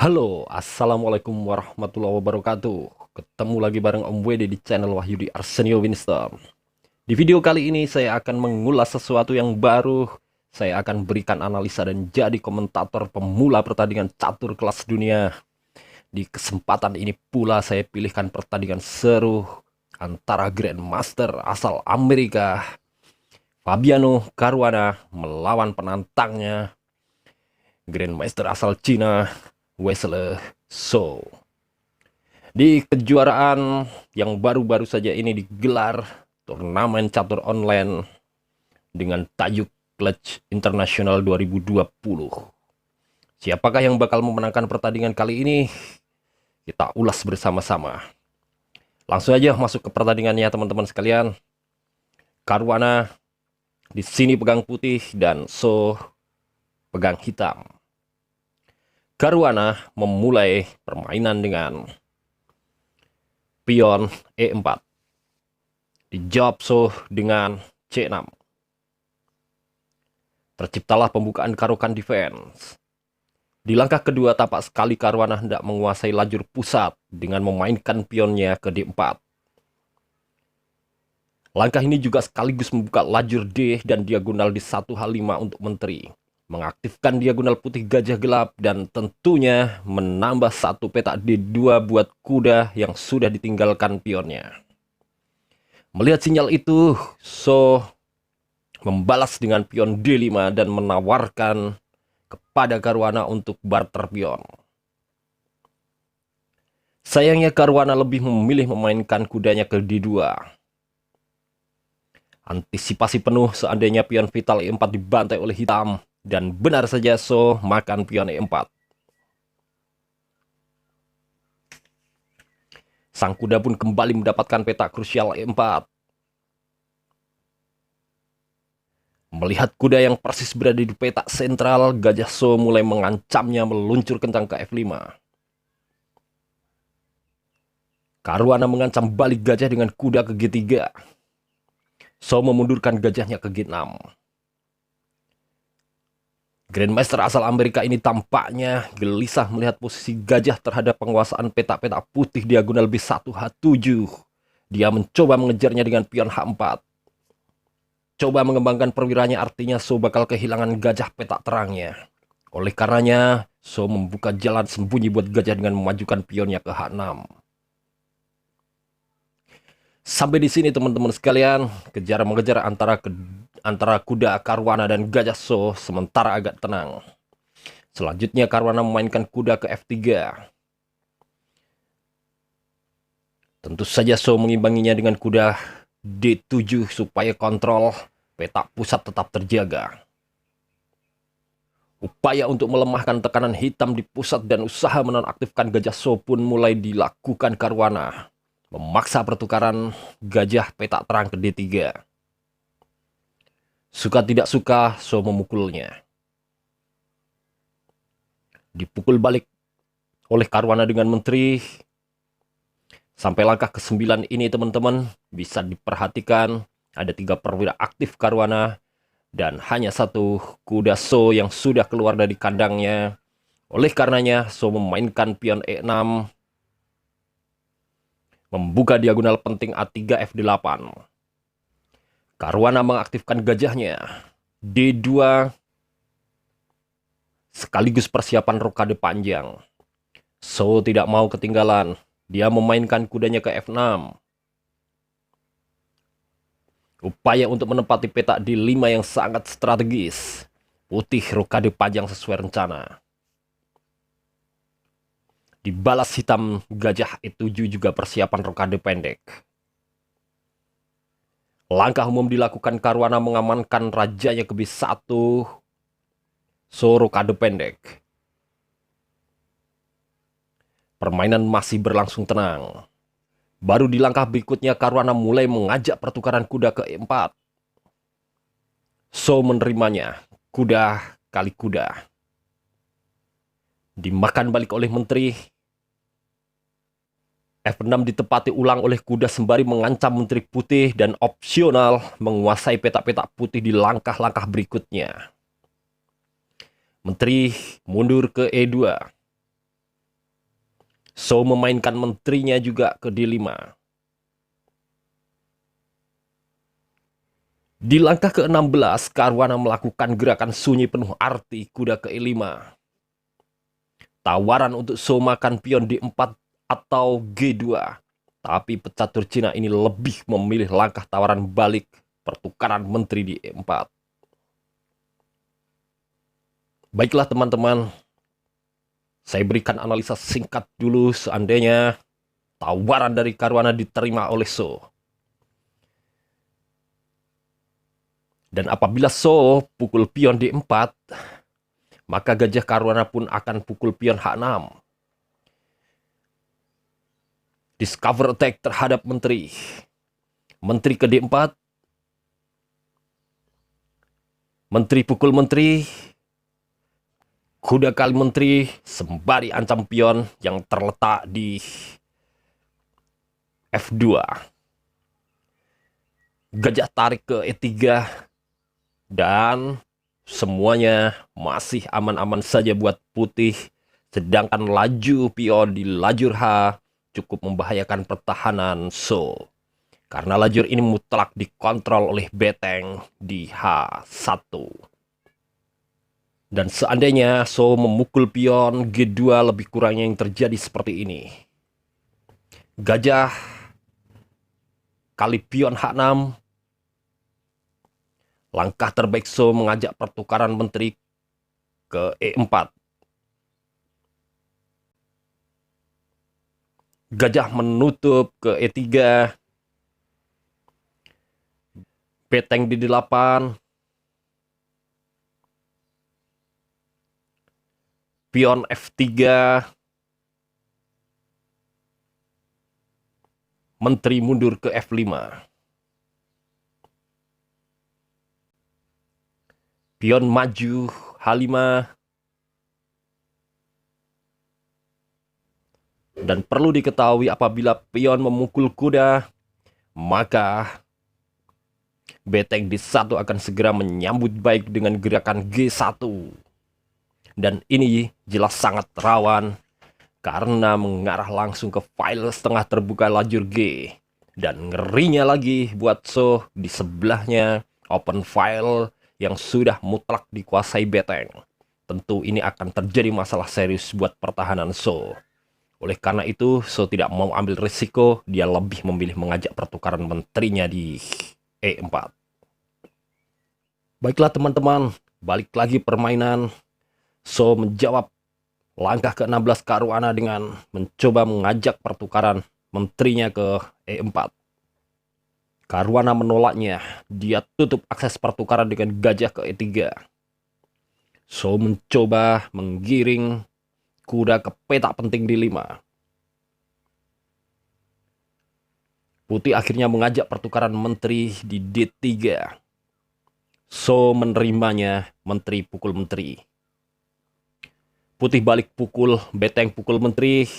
Halo, Assalamualaikum warahmatullahi wabarakatuh. Ketemu lagi bareng Om Wede di channel Wahyudi Arsenio Winston. Di video kali ini saya akan mengulas sesuatu yang baru. Saya akan berikan analisa dan jadi komentator pemula pertandingan catur kelas dunia. Di kesempatan ini pula saya pilihkan pertandingan seru antara Grandmaster asal Amerika, Fabiano Caruana, melawan penantangnya, Grandmaster asal Cina, Wesley So. Di kejuaraan yang baru-baru saja ini digelar, turnamen catur online dengan tajuk Clutch International 2020. Siapakah yang bakal memenangkan pertandingan kali ini? Kita ulas bersama-sama. Langsung aja masuk ke pertandingannya teman-teman sekalian. Caruana di sini pegang putih dan So pegang hitam. Caruana memulai permainan dengan pion E4. Dijawab So dengan C6. Terciptalah pembukaan Caro-Kann defense. Di langkah kedua tampak sekali Caruana hendak menguasai lajur pusat dengan memainkan pionnya ke D4. Langkah ini juga sekaligus membuka lajur D dan diagonal di 1H5 untuk menteri, mengaktifkan diagonal putih gajah gelap, dan tentunya menambah satu petak D2 buat kuda yang sudah ditinggalkan pionnya. Melihat sinyal itu, So membalas dengan pion D5 dan menawarkan kepada Caruana untuk barter pion. Sayangnya Caruana lebih memilih memainkan kudanya ke D2. Antisipasi penuh seandainya pion vital E4 dibantai oleh hitam. Dan benar saja So makan pion E4. Sang kuda pun kembali mendapatkan petak krusial E4. Melihat kuda yang persis berada di petak sentral, gajah So mulai mengancamnya meluncur kencang ke F5. Caruana mengancam balik gajah dengan kuda ke G3. So memundurkan gajahnya ke G6. Grandmaster asal Amerika ini tampaknya gelisah melihat posisi gajah terhadap penguasaan petak-petak putih diagonal B1H7. Dia mencoba mengejarnya dengan pion H4. Coba mengembangkan perwiranya, artinya So bakal kehilangan gajah petak terangnya. Oleh karenanya, So membuka jalan sembunyi buat gajah dengan memajukan pionnya ke H6. Sampai di sini teman-teman sekalian, kejar-mengejar antara kuda Caruana dan gajah So sementara agak tenang. Selanjutnya Caruana memainkan kuda ke F3. Tentu saja So mengimbanginya dengan kuda D7 supaya kontrol petak pusat tetap terjaga. Upaya untuk melemahkan tekanan hitam di pusat dan usaha menonaktifkan gajah So pun mulai dilakukan Caruana, memaksa pertukaran gajah petak terang ke D3. Suka tidak suka, So memukulnya. Dipukul balik oleh Caruana dengan menteri. Sampai langkah ke-9 ini teman-teman bisa diperhatikan ada 3 perwira aktif Caruana dan hanya 1 kuda So yang sudah keluar dari kandangnya. Oleh karenanya So memainkan pion E6, membuka diagonal penting A3 F8. Caruana mengaktifkan gajahnya D2 sekaligus persiapan rokade panjang. So tidak mau ketinggalan. Dia memainkan kudanya ke F6. Upaya untuk menempati petak D5 yang sangat strategis. Putih rokade panjang sesuai rencana. Dibalas hitam gajah E7 juga persiapan rokade pendek. Langkah umum dilakukan Caruana mengamankan rajanya ke B1. So rokade pendek. Permainan masih berlangsung tenang. Baru di langkah berikutnya Caruana mulai mengajak pertukaran kuda ke E4. So menerimanya, kuda kali kuda. Dimakan balik oleh menteri. F6 ditepati ulang oleh kuda sembari mengancam menteri putih dan opsional menguasai petak-petak putih di langkah-langkah berikutnya. Menteri mundur ke E2. So memainkan menterinya juga ke D5. Di langkah ke-16, Caruana melakukan gerakan sunyi penuh arti kuda ke E5. Tawaran untuk so makan pion D4 atau G2. Tapi pecatur Cina ini lebih memilih langkah tawaran balik pertukaran menteri di E4. Baiklah teman-teman, saya berikan analisa singkat dulu seandainya tawaran dari Caruana diterima oleh So. Dan apabila So pukul pion D4, maka gajah Caruana pun akan pukul pion H6. Discover attack terhadap menteri. Menteri ke D4. Menteri pukul menteri. Kuda kali menteri sembari ancam pion yang terletak di F2. Gajah tarik ke E3. Dan semuanya masih aman-aman saja buat putih. Sedangkan laju pion di lajur H cukup membahayakan pertahanan So. Karena lajur ini mutlak dikontrol oleh beteng di H1. Dan seandainya So memukul pion G2, lebih kurangnya yang terjadi seperti ini. Gajah kali pion H6. Langkah terbaik So mengajak pertukaran menteri ke E4. Gajah menutup ke E3. Beteng di D8. Pion F3. Menteri mundur ke F5. Pion maju H5. Dan perlu diketahui apabila pion memukul kuda, maka beteng D1 akan segera menyambut baik dengan gerakan G1. Dan ini jelas sangat rawan karena mengarah langsung ke file setengah terbuka lajur G. Dan ngerinya lagi buat So, di sebelahnya open file yang sudah mutlak dikuasai beteng. Tentu ini akan terjadi masalah serius buat pertahanan So. Oleh karena itu, So tidak mau ambil risiko, dia lebih memilih mengajak pertukaran menterinya di E4. Baiklah teman-teman, balik lagi permainan. So menjawab langkah ke-16 Caruana dengan mencoba mengajak pertukaran menterinya ke E4. Caruana menolaknya, dia tutup akses pertukaran dengan gajah ke E3. So mencoba menggiring kuda ke petak penting di 5. Putih akhirnya mengajak pertukaran menteri di D3. So menerimanya, menteri pukul menteri. Putih balik pukul, beteng pukul menteri.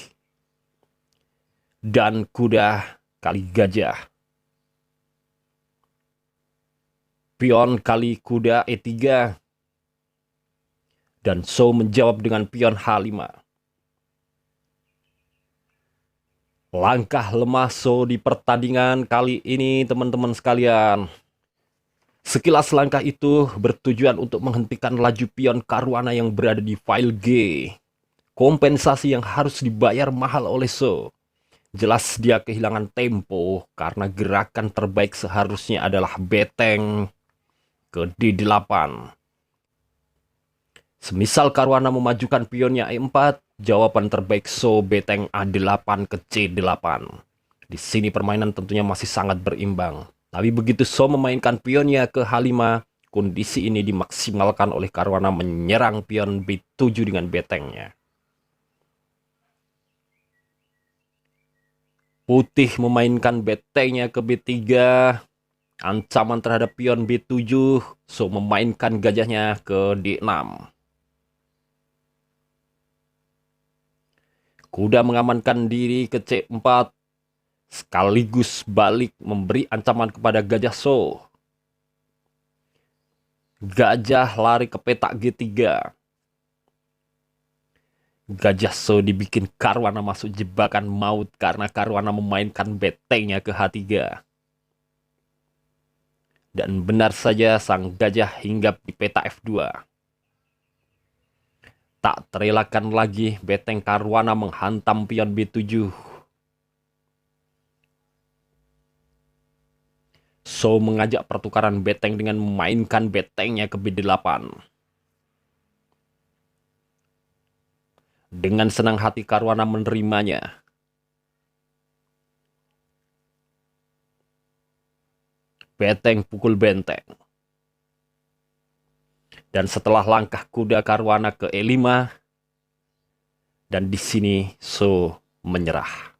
Dan kuda kali gajah. Pion kali kuda E3. Dan So menjawab dengan pion H5. Langkah lemah So di pertandingan kali ini teman-teman sekalian. Sekilas langkah itu bertujuan untuk menghentikan laju pion Caruana yang berada di file G. Kompensasi yang harus dibayar mahal oleh So. Jelas dia kehilangan tempo karena gerakan terbaik seharusnya adalah beteng ke D8. Semisal Caruana memajukan pionnya E4, jawaban terbaik So beteng A8 ke C8. Di sini permainan tentunya masih sangat berimbang. Tapi begitu So memainkan pionnya ke H5, kondisi ini dimaksimalkan oleh Caruana menyerang pion B7 dengan betengnya. Putih memainkan betengnya ke B3. Ancaman terhadap pion B7. So memainkan gajahnya ke D6. Kuda mengamankan diri ke C4. Sekaligus balik memberi ancaman kepada gajah So. Gajah lari ke petak G3. Gajah So dibikin Karwana masuk jebakan maut karena Karwana memainkan betengnya ke H3. Dan benar saja sang gajah hinggap di peta F2. Tak terelakkan lagi beteng Karwana menghantam pion B7. So mengajak pertukaran beteng dengan memainkan betengnya ke B8. Dengan senang hati Karwana menerimanya. Beteng pukul benteng. Dan setelah langkah kuda Karwana ke E5, dan di sini So menyerah.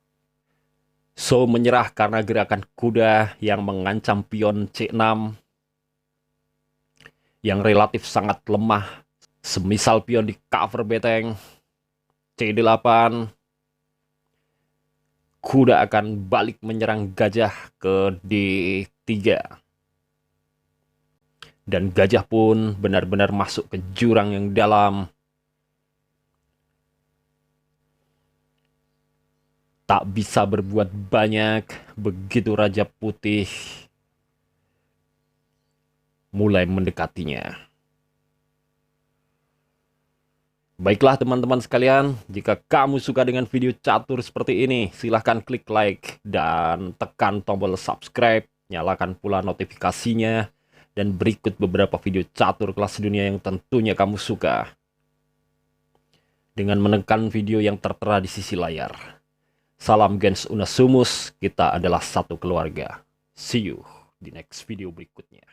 So menyerah karena gerakan kuda yang mengancam pion C6 yang relatif sangat lemah. Semisal pion di cover beteng C8, kuda akan balik menyerang gajah ke D3. Dan gajah pun benar-benar masuk ke jurang yang dalam. Tak bisa berbuat banyak begitu Raja Putih mulai mendekatinya. Baiklah teman-teman sekalian, jika kamu suka dengan video catur seperti ini, silahkan klik like dan tekan tombol subscribe, nyalakan pula notifikasinya, dan berikut beberapa video catur kelas dunia yang tentunya kamu suka. Dengan menekan video yang tertera di sisi layar. Salam Gens Unasumus, kita adalah satu keluarga. See you di next video berikutnya.